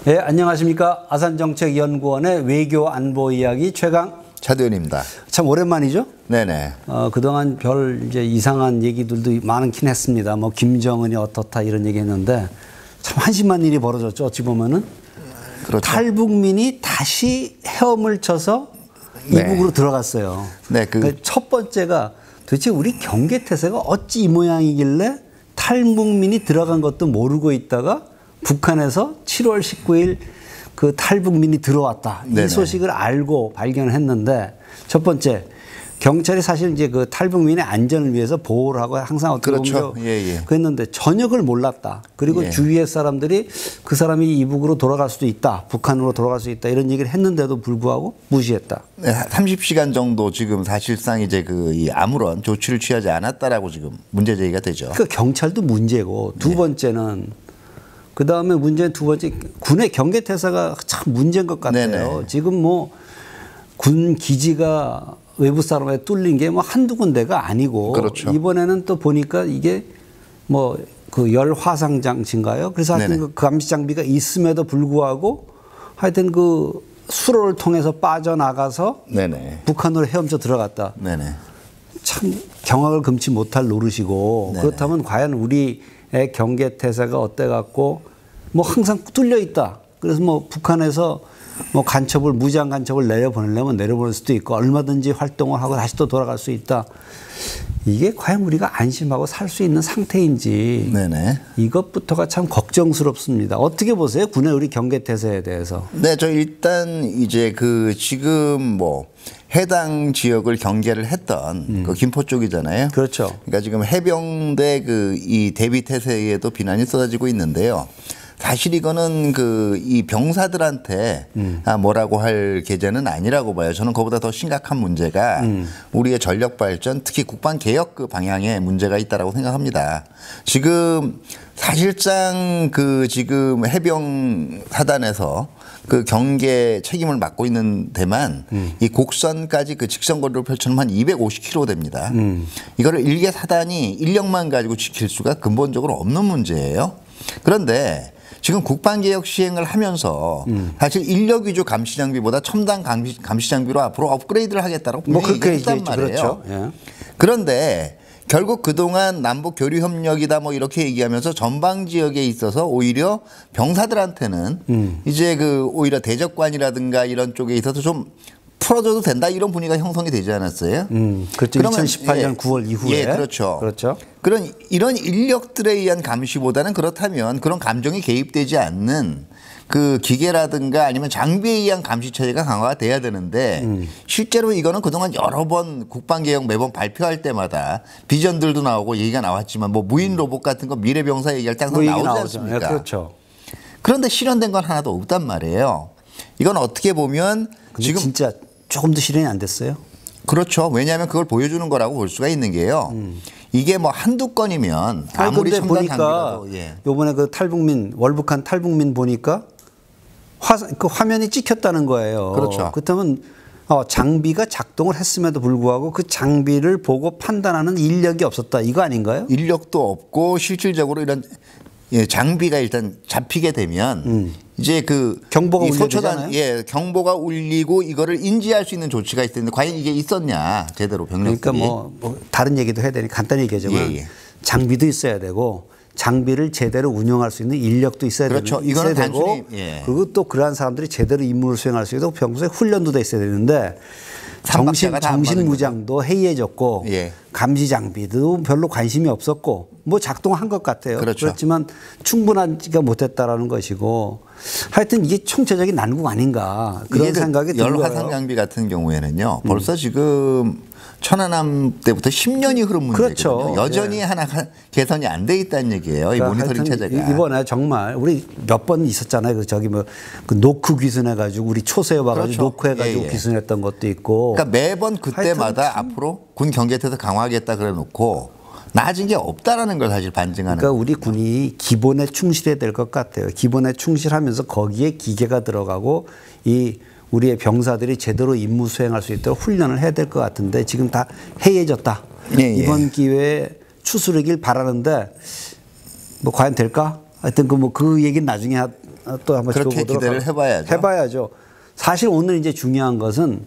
네, 안녕하십니까. 아산정책연구원의 외교 안보 이야기 최강 차도현입니다. 참 오랜만이죠? 네네. 그동안 별 이제 이상한 얘기들도 많긴 했습니다. 뭐 김정은이 어떻다 이런 얘기 했는데 참 한심한 일이 벌어졌죠. 어찌 보면은. 그렇죠. 탈북민이 다시 헤엄을 쳐서 이북으로 들어갔어요. 네. 그러니까 첫 번째가 도대체 우리 경계태세가 어찌 이 모양이길래 탈북민이 들어간 것도 모르고 있다가 북한에서 7월 19일 그 탈북민이 들어왔다. 네네. 이 소식을 알고 발견했는데 첫 번째 경찰이 사실 이제 그 탈북민의 안전을 위해서 보호를 하고 항상 어떻게 그렇죠. 보면 예. 그랬는데 전혀 그걸 몰랐다. 그리고 예. 주위의 사람들이 그 사람이 이북으로 돌아갈 수도 있다. 북한으로 돌아갈 수 있다. 이런 얘기를 했는데도 불구하고 무시했다. 네, 30시간 정도 지금 사실상 이제 아무런 조치를 취하지 않았다라고 지금 문제 제기가 되죠. 그 경찰도 문제고 두 번째는 그 다음에 문제는 두 번째 군의 경계태세가 참 문제인 것 같아요. 네네. 지금 뭐 군 기지가 외부 사람에 뚫린 게 뭐 한두 군데가 아니고 그렇죠. 이번에는 또 보니까 이게 뭐 그 열 화상 장치인가요? 그래서 하여튼 그 감시 장비가 있음에도 불구하고 하여튼 그 수로를 통해서 빠져나가서 네네. 북한으로 헤엄쳐 들어갔다. 네네. 참 경악을 금치 못할 노릇이고 네네. 그렇다면 과연 우리의 경계태세가 어때 갖고 뭐 항상 뚫려 있다. 그래서 뭐 북한에서 뭐 간첩을 무제한 간첩을 내려보내려면 내려보낼 수도 있고 얼마든지 활동을 하고 다시 또 돌아갈 수 있다. 이게 과연 우리가 안심하고 살 수 있는 상태인지 네네. 이것부터가 참 걱정스럽습니다. 어떻게 보세요? 군의 우리 경계태세에 대해서. 네, 저 일단 이제 지금 뭐 해당 지역을 경계를 했던 그 김포 쪽이잖아요. 그렇죠. 그러니까 지금 해병대 이 대비 태세에도 비난이 쏟아지고 있는데요. 사실 이거는 이 병사들한테 뭐라고 할 계제는 아니라고 봐요. 저는 그보다 더 심각한 문제가 우리의 전력 발전, 특히 국방 개혁 그 방향에 문제가 있다라고 생각합니다. 지금 사실상 지금 해병 사단에서 그 경계 책임을 맡고 있는 데만 이 곡선까지 그 직선거리를 펼쳐놓으면 한 250km 됩니다. 이거를 일개 사단이 인력만 가지고 지킬 수가 근본적으로 없는 문제예요. 그런데 지금 국방개혁 시행을 하면서 사실 인력 위주 감시 장비보다 첨단 감시 장비로 앞으로 업그레이드를 하겠다고 분명히 얘기했단 말이에요. 그렇죠. 예. 그런데 결국 그동안 남북 교류 협력이다 뭐 이렇게 얘기하면서 전방 지역에 있어서 오히려 병사들한테는 이제 오히려 대적관이라든가 이런 쪽에 있어서 좀 풀어줘도 된다 이런 분위기가 형성이 되지 않았어요? 그렇죠. 2018년 9월 이후에. 예, 그렇죠. 그렇죠. 이런 인력들에 의한 감시보다는 그렇다면 그런 감정이 개입되지 않는 그 기계라든가 아니면 장비에 의한 감시 체제가 강화가 돼야 되는데 실제로 이거는 그동안 여러 번 국방개혁 매번 발표할 때마다 비전들도 나오고 얘기가 나왔지만 뭐 무인 로봇 같은 거 미래병사 얘기할 때 항상 나오지 않습니까? 네, 그렇죠. 그런데 실현된 건 하나도 없단 말이에요. 이건 어떻게 보면 지금 진짜 조금 더 실현이 안 됐어요? 그렇죠. 왜냐하면 그걸 보여주는 거라고 볼 수가 있는 게요. 이게 뭐 한두 건이면 아무리 첨단 보니까 장비라도 요번에 그 탈북민 월북한 탈북민 보니까 그 화면이 찍혔다는 거예요. 그렇죠. 그렇다면 장비가 작동을 했음에도 불구하고 그 장비를 보고 판단하는 인력이 없었다. 이거 아닌가요? 인력도 없고 실질적으로 이런 장비가 일단 잡히게 되면 이제 경보가 울리잖아요. 경보가 울리고 이거를 인지할 수 있는 조치가 있을 텐데 과연 이게 있었냐 제대로 병력들이. 그러니까 뭐 다른 얘기도 해야 되니 간단히 얘기하자면 장비도 있어야 되고 장비를 제대로 운영할 수 있는 인력도 있어야 그렇죠. 되고 이거는 단순히 그리고 또 그러한 사람들이 제대로 임무를 수행할 수 있도록 평소에 훈련도 돼 있어야 되는데 정신 무장도 해이해졌고 감시 장비도 별로 관심이 없었고 뭐 작동한 것 같아요. 그렇죠. 그렇지만 충분하지가 못했다라는 것이고 하여튼 이게 총체적인 난국 아닌가 그런 생각이 들어요. 열화상 장비 같은 경우에는요. 벌써 지금 천안함 때부터 10년이 흐른 문제거든요. 그렇죠. 여전히 하나 개선이 안 돼 있다는 얘기예요. 그러니까 이 모니터링 체제가. 이번에 정말 우리 몇 번 있었잖아요. 그 노크 귀순해가지고 우리 초세에 와가지고 노크해가지고 귀순했던 것도 있고. 그러니까 매번 그때마다 앞으로 군 경계태세 강화하겠다 그래놓고 나아진 게 없다라는 걸 사실 반증하는. 그러니까 우리 군이 기본에 충실해야 될 것 같아요. 기본에 충실하면서 거기에 기계가 들어가고 우리의 병사들이 제대로 임무 수행할 수 있도록 훈련을 해야 될 것 같은데 지금 다 해이해졌다. 이번 기회에 추스르길 바라는데 뭐 과연 될까? 하여튼 그 얘기는 나중에 또 한번 그렇게 짚어보도록 기대를 해봐야죠. 해봐야죠. 사실 오늘 이제 중요한 것은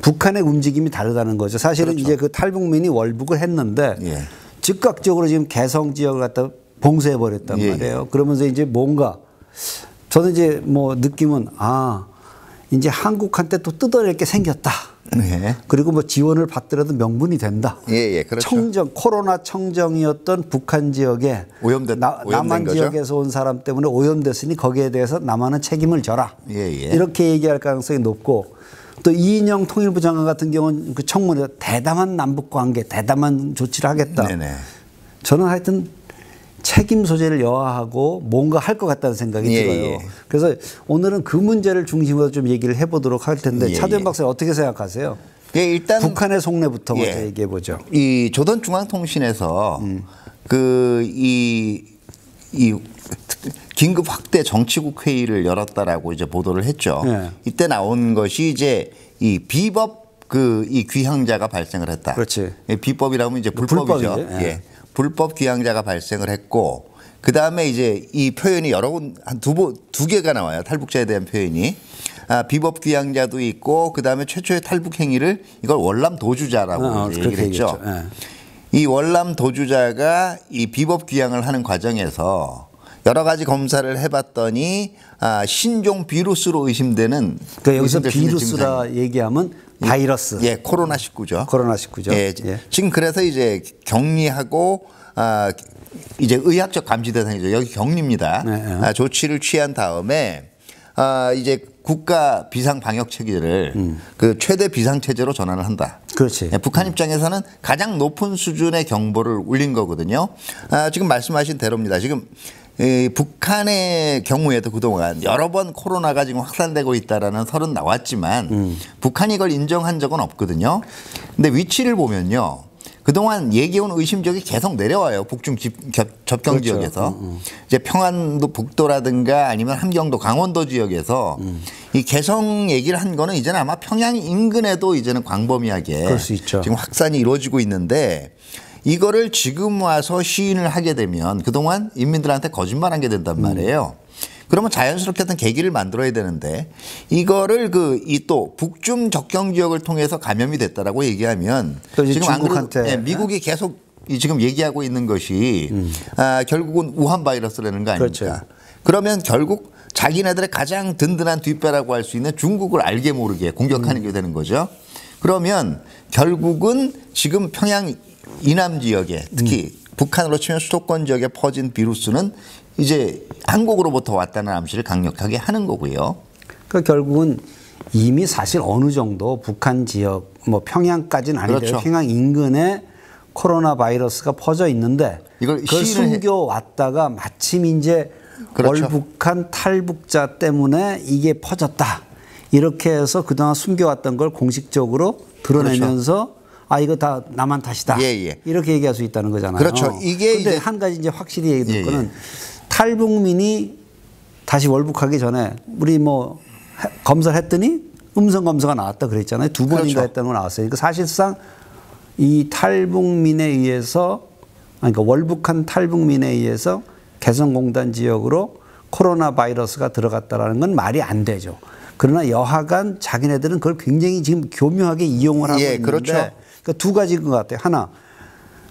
북한의 움직임이 다르다는 거죠. 사실은 그렇죠. 이제 그 탈북민이 월북을 했는데 예. 즉각적으로 지금 개성 지역을 갖다 봉쇄해 버렸단 예. 말이에요. 그러면서 이제 뭔가 저는 이제 뭐 느낌은 이제 한국한테 또 뜯어낼 게 생겼다. 네. 그리고 뭐 지원을 받더라도 명분이 된다. 예, 그렇죠. 청정, 코로나 청정이었던 북한 지역에 오염된 남한 거죠? 지역에서 온 사람 때문에 오염됐으니 거기에 대해서 남한은 책임을 져라. 예. 이렇게 얘기할 가능성이 높고 또 이인영 통일부 장관 같은 경우는 그 청문회에서 대담한 남북 관계, 대담한 조치를 하겠다. 네네. 저는 하여튼 책임 소재를 여하하고 뭔가 할 것 같다는 생각이 들어요. 그래서 오늘은 그 문제를 중심으로 좀 얘기를 해보도록 할 텐데 차재현 박사님 어떻게 생각하세요? 일단 북한의 속내부터 먼저 얘기해 보죠. 이 조선중앙통신에서 이 긴급 확대 정치국 회의를 열었다라고 이제 보도를 했죠. 이때 나온 것이 이제 이 비법 이 귀향자가 발생을 했다. 그렇지. 비법이라면 이제 불법이죠. 불법 귀향자가 발생을 했고 그 다음에 이제 이 표현이 두 개가 나와요. 탈북자에 대한 표현이. 비법 귀향자도 있고 그 다음에 최초의 탈북 행위를 이걸 월남 도주자라고 얘기를 했죠. 이 월남 도주자가 이 비법 귀향을 하는 과정에서 여러 가지 검사를 해봤더니 신종 비루스로 의심되는 그러니까 여기서 비루스라 얘기하면 바이러스. 코로나19죠. 코로나19죠. 지금 그래서 이제 격리하고 이제 의학적 감시 대상이죠. 여기 격리입니다. 조치를 취한 다음에 이제 국가 비상 방역 체계를 그 최대 비상 체제로 전환을 한다. 그렇지. 북한 입장에서는 가장 높은 수준의 경보를 울린 거거든요. 지금 말씀하신 대로입니다. 지금 북한의 경우에도 그동안 여러 번 코로나가 지금 확산되고 있다라는 설은 나왔지만 북한이 이걸 인정한 적은 없거든요. 근데 위치를 보면요. 그동안 얘기해온 의심 지역이 계속 내려와요. 북중 접경 지역에서. 이제 평안도 북도라든가 아니면 함경도 강원도 지역에서 이 개성 얘기를 한 거는 이제는 아마 평양 인근에도 이제는 광범위하게 그럴 수 있죠. 지금 확산이 이루어지고 있는데 이거를 지금 와서 시인을 하게 되면 그동안 인민들한테 거짓말한 게 된단 말이에요. 그러면 자연스럽게 어떤 계기를 만들어야 되는데 이거를 또 북중 접경 지역을 통해서 감염이 됐다라고 얘기하면 지금 중국한테 미국이 계속 지금 얘기하고 있는 것이 결국은 우한 바이러스라는 거 아닙니까? 그렇죠. 그러면 결국 자기네들의 가장 든든한 뒷배라고 할 수 있는 중국을 알게 모르게 공격하는 게 되는 거죠. 그러면 결국은 지금 평양 이남 지역에 특히 북한으로 치면 수도권 지역에 퍼진 비루스는 이제 한국으로부터 왔다는 암시를 강력하게 하는 거고요. 그러니까 결국은 이미 사실 어느 정도 북한 지역 뭐 평양까지는 아니더라도 그렇죠. 평양 인근에 코로나 바이러스가 퍼져 있는데 이걸 그걸 숨겨 왔다가 마침 이제 그렇죠. 월북한 탈북자 때문에 이게 퍼졌다. 이렇게 해서 그동안 숨겨왔던 걸 공식적으로 드러내면서 이거 다 남한 탓이다. 이렇게 얘기할 수 있다는 거잖아요. 그렇죠. 이게 근데 한 가지 이제 확실히 얘기할 거는 탈북민이 다시 월북하기 전에 우리 뭐 검사를 했더니 음성 검사가 나왔다 그랬잖아요. 2번인가 했다는 거 나왔어요. 그러니까 사실상 이 탈북민에 의해서 그러니까 월북한 탈북민에 의해서 개성공단 지역으로 코로나 바이러스가 들어갔다라는 건 말이 안 되죠. 그러나 여하간 자기네들은 그걸 굉장히 지금 교묘하게 이용을 하고 있는데 그러니까 두 가지인 것 같아요. 하나,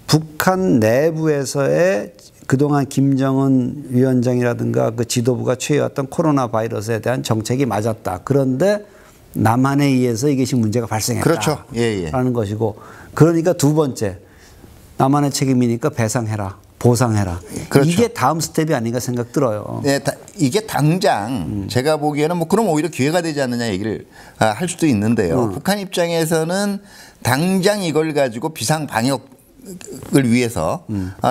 북한 내부에서의 그동안 김정은 위원장이라든가 그 지도부가 취해왔던 코로나 바이러스에 대한 정책이 맞았다. 그런데 남한에 의해서 이것이 문제가 발생했다. 라는 것이고 그러니까 두 번째, 남한의 책임이니까 배상해라. 보상해라. 이게 다음 스텝이 아닌가 생각 들어요. 이게 당장 제가 보기에는 뭐 그럼 오히려 기회가 되지 않느냐 얘기를 할 수도 있는데요. 북한 입장에서는 당장 이걸 가지고 비상 방역을 위해서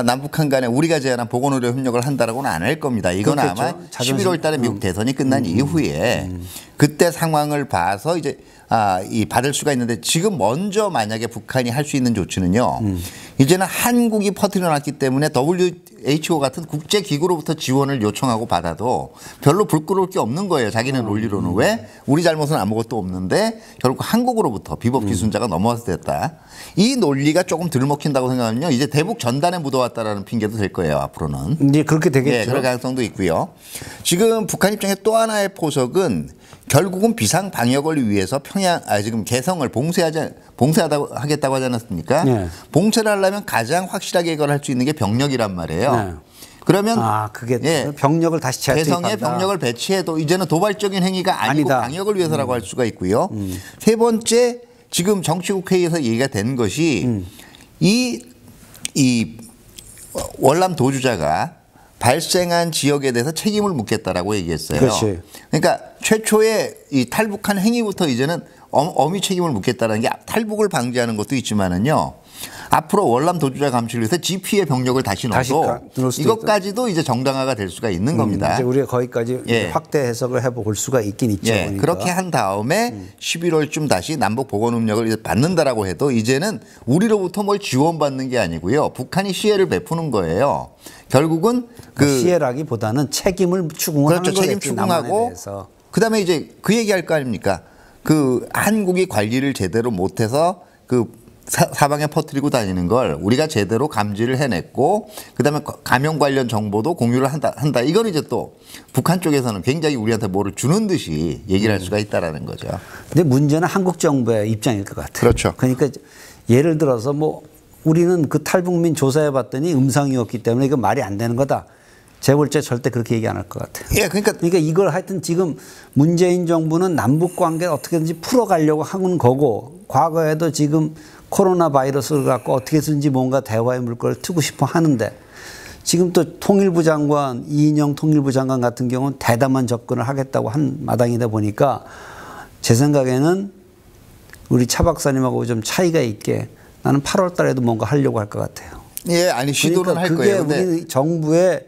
남북한 간에 우리가 제안한 보건의료 협력을 한다라고는 안 할 겁니다. 이건 아마 11월 달에 미국 대선이 끝난 이후에 그때 상황을 봐서 이제 이 받을 수가 있는데 지금 먼저 만약에 북한이 할 수 있는 조치는요. 이제는 한국이 퍼뜨려 놨기 때문에 WHO 같은 국제 기구로부터 지원을 요청하고 받아도 별로 불끄러울 게 없는 거예요. 자기는 논리로는. 왜? 우리 잘못은 아무것도 없는데 결국 한국으로부터 비법 기준자가 넘어와서 됐다. 이 논리가 조금 덜 먹힌다고 생각하면요. 이제 대북 전단에 묻어왔다라는 핑계도 될 거예요. 앞으로는. 이제 그렇게 되겠죠. 예, 그럴 가능성도 있고요. 지금 북한 입장에 또 하나의 포석은 결국은 비상 방역을 위해서 지금 개성을 봉쇄하겠다고 하지 않았습니까? 네. 봉쇄를 하려면 가장 확실하게 해결할 수 있는 게 병력이란 말이에요. 네. 그러면 그게 예, 병력을 다시 재투입한다. 개성에 병력을 배치해도 이제는 도발적인 행위가 아니고 아니다. 방역을 위해서라고 할 수가 있고요. 세 번째 지금 정치국 회의에서 얘기가 된 것이 이 월남 도주자가 발생한 지역에 대해서 책임을 묻겠다라고 얘기했어요. 그렇지. 그러니까 최초의 이 탈북한 행위부터 이제는 엄히 책임을 묻겠다라는 게 탈북을 방지하는 것도 있지만은요. 앞으로 월남 도주자 감시를 위해서 GP의 병력을 다시 넣어도 이것까지도 이제 정당화가 될 수가 있는 겁니다. 이제 우리가 거기까지 예. 확대 해석을 해볼 수가 있긴 있죠. 예. 그러니까. 그렇게 한 다음에 11월쯤 다시 남북 보건 협력을 이제 받는다라고 해도 이제는 우리로부터 뭘 지원받는 게 아니고요. 북한이 시혜를 베푸는 거예요. 결국은 시혜라기보다는 책임을 추궁하는 그렇죠. 책임 추궁하고 그다음에 이제 그 얘기할 거 아닙니까? 그 한국이 관리를 제대로 못해서 그 사방에 퍼뜨리고 다니는 걸 우리가 제대로 감지를 해냈고 그다음에 감염 관련 정보도 공유를 한다. 이건 이제 또 북한 쪽에서는 굉장히 우리한테 뭐를 주는 듯이 얘기를 할 수가 있다라는 거죠. 근데 문제는 한국 정부의 입장일 것 같아요. 그렇죠. 그러니까 예를 들어서 뭐 우리는 그 탈북민 조사해 봤더니 음성이었기 때문에 이거 말이 안 되는 거다. 재벌제 절대 그렇게 얘기 안 할 것 같아요. 예, 그러니까 이걸 하여튼 지금 문재인 정부는 남북 관계를 어떻게든지 풀어가려고 하는 거고 과거에도 지금 코로나 바이러스를 갖고 어떻게든지 뭔가 대화의 물꼬를 트고 싶어 하는데 지금 또 통일부 장관, 이인영 통일부 장관 같은 경우는 대담한 접근을 하겠다고 한 마당이다 보니까 제 생각에는 우리 차 박사님하고 좀 차이가 있게 나는 8월 달에도 뭔가 하려고 할 것 같아요. 예, 아니 시도는 그러니까 할 거예요. 그게 우리 정부의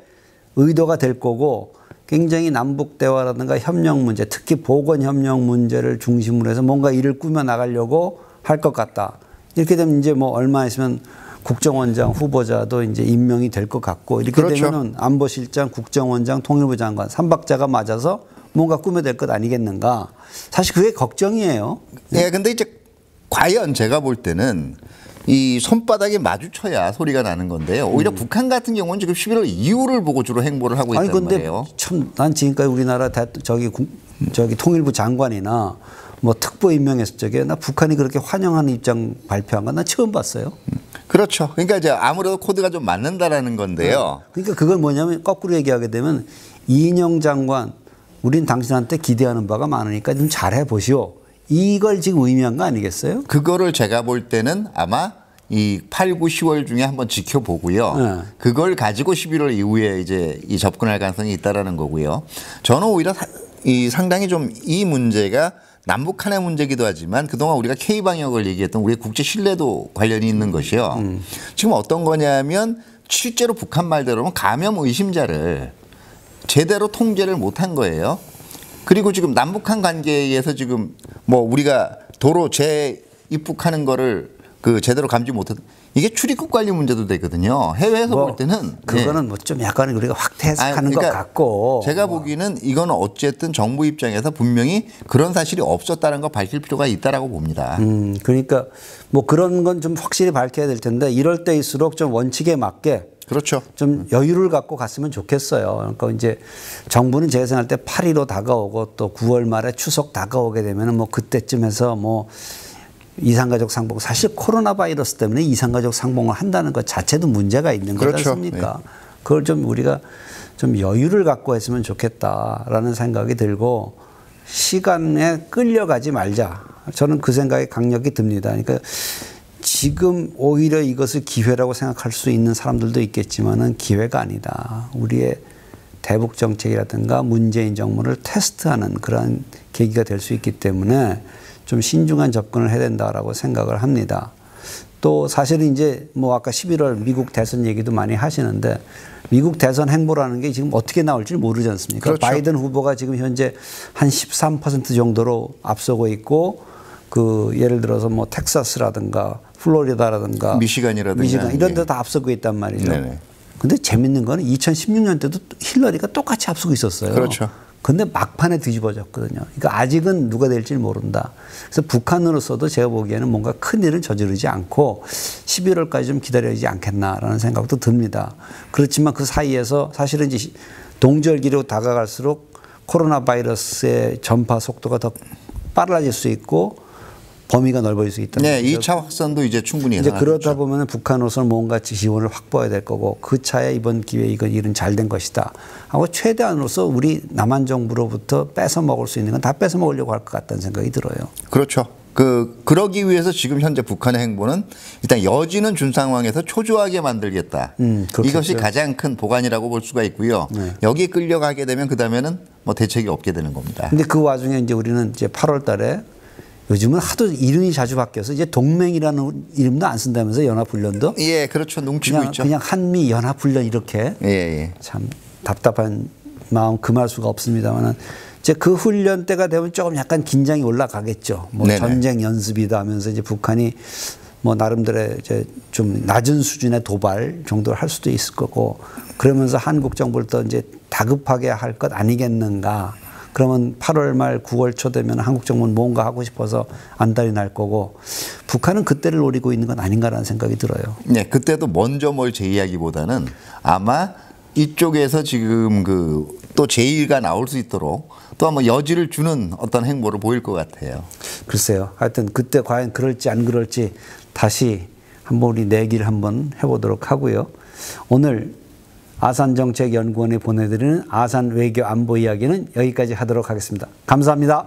의도가 될 거고 굉장히 남북 대화라든가 협력 문제, 특히 보건 협력 문제를 중심으로 해서 뭔가 일을 꾸며 나가려고 할 것 같다. 이렇게 되면 이제 뭐 얼마 있으면 국정원장 후보자도 이제 임명이 될 것 같고 이렇게 그렇죠. 되면은 안보실장, 국정원장, 통일부 장관 3박자가 맞아서 뭔가 꾸며낼 것 아니겠는가. 사실 그게 걱정이에요. 예, 근데 이제 과연 제가 볼 때는 이 손바닥에 마주쳐야 소리가 나는 건데요. 오히려 북한 같은 경우는 지금 11월 이후를 보고 주로 행보를 하고 있단 말이에요. 참 난 지금까지 우리나라 저기 통일부 장관이나 뭐 특보 임명했을 적에 나 북한이 그렇게 환영하는 입장 발표한 건 난 처음 봤어요. 그렇죠. 그러니까 이제 아무래도 코드가 좀 맞는다라는 건데요. 그러니까 그건 뭐냐면 거꾸로 얘기하게 되면 이인영 장관 우린 당신한테 기대하는 바가 많으니까 좀 잘해 보시오. 이걸 지금 의미한 거 아니겠어요? 그거를 제가 볼 때는 아마 이 8, 9, 10월 중에 한번 지켜보고요. 네. 그걸 가지고 11월 이후에 이제 이 접근할 가능성이 있다라는 거고요. 저는 오히려 이 상당히 좀 이 문제가 남북 한의 문제기도 하지만 그동안 우리가 K-방역을 얘기했던 우리의 국제 신뢰도 관련이 있는 것이요. 지금 어떤 거냐면 실제로 북한 말대로는 감염 의심자를 제대로 통제를 못한 거예요. 그리고 지금 남북한 관계에서 지금 뭐 우리가 도로 재입국하는 거를 그 제대로 감지 못한 이게 출입국 관리 문제도 되거든요. 해외에서 뭐 볼 때는 그거는 뭐 좀 약간 우리가 확대 해석하는 것 같고 제가 보기에는 이건 어쨌든 정부 입장에서 분명히 그런 사실이 없었다는 걸 밝힐 필요가 있다라고 봅니다. 그러니까 뭐 그런 건 좀 확실히 밝혀야 될 텐데 이럴 때일수록 좀 원칙에 맞게 그렇죠. 좀 여유를 갖고 갔으면 좋겠어요. 그러니까 이제 정부는 제가 생각할 때 8.15 다가오고 또 9월 말에 추석 다가오게 되면은 뭐 그때쯤 해서 뭐 이산가족 상봉 사실 코로나 바이러스 때문에 이산가족 상봉을 한다는 것 자체도 문제가 있는 거지 그렇죠. 않습니까? 네. 그걸 좀 우리가 좀 여유를 갖고 했으면 좋겠다라는 생각이 들고 시간에 끌려가지 말자. 저는 그 생각이 강력히 듭니다. 그러니까 지금 오히려 이것을 기회라고 생각할 수 있는 사람들도 있겠지만은 기회가 아니다. 우리의 대북 정책이라든가 문재인 정부를 테스트하는 그런 계기가 될 수 있기 때문에 좀 신중한 접근을 해야 된다라고 생각을 합니다. 또 사실은 이제 뭐 아까 11월 미국 대선 얘기도 많이 하시는데 미국 대선 행보라는 게 지금 어떻게 나올지 모르지 않습니까? 그렇죠. 바이든 후보가 지금 현재 한 13% 정도로 앞서고 있고 그 예를 들어서 뭐 텍사스라든가 플로리다라든가 미시간 이런 데 다 앞서고 있단 말이죠. 네네. 근데 재밌는 거는 2016년 때도 힐러리가 똑같이 앞서고 있었어요. 그렇죠. 근데 막판에 뒤집어졌거든요. 그러니까 아직은 누가 될지 모른다. 그래서 북한으로서도 제가 보기에는 뭔가 큰 일을 저지르지 않고 11월까지 좀 기다려야지 않겠나라는 생각도 듭니다. 그렇지만 그 사이에서 사실은 이제 동절기로 다가갈수록 코로나 바이러스의 전파 속도가 더 빨라질 수 있고 범위가 넓어질 수 있다. 네, 2차 확산도 이제 충분히 이제 그러다 보면 북한으로서는 뭔가 지원을 확보해야 될 거고 그 차에 이번 기회에 이건 일은 잘 된 것이다 하고 최대한으로서 우리 남한 정부로부터 뺏어 먹을 수 있는 건 다 뺏어 먹으려고 할 것 같다는 생각이 들어요. 그렇죠. 그러기 위해서 지금 현재 북한의 행보는 일단 여지는 준 상황에서 초조하게 만들겠다. 이것이 가장 큰 보관이라고 볼 수가 있고요. 네. 여기에 끌려가게 되면 그다음에는 뭐 대책이 없게 되는 겁니다. 근데 그 와중에 이제 우리는 이제 8월 달에 요즘은 하도 이름이 자주 바뀌어서 이제 동맹이라는 이름도 안 쓴다면서 연합훈련도? 예, 그렇죠. 뭉치고 있죠. 그냥 한미 연합훈련 이렇게. 예. 참 답답한 마음 금할 수가 없습니다만은 이제 그 훈련 때가 되면 조금 약간 긴장이 올라가겠죠. 뭐 네네. 전쟁 연습이다 하면서 이제 북한이 뭐 나름대로 이제 좀 낮은 수준의 도발 정도를 할 수도 있을 거고 그러면서 한국 정부를 또 이제 다급하게 할 것 아니겠는가. 그러면 8월 말 9월 초 되면 한국 정부는 뭔가 하고 싶어서 안달이 날 거고 북한은 그때를 노리고 있는 건 아닌가라는 생각이 들어요. 네, 그때도 먼저 뭘 제의하기보다는 아마 이쪽에서 지금 또 제의가 나올 수 있도록 또 한번 여지를 주는 어떤 행보를 보일 것 같아요. 글쎄요. 하여튼 그때 과연 그럴지 안 그럴지 다시 한번 우리 내기를 한번 해보도록 하고요. 오늘 아산정책연구원이 보내드리는 아산 외교 안보 이야기는 여기까지 하도록 하겠습니다. 감사합니다.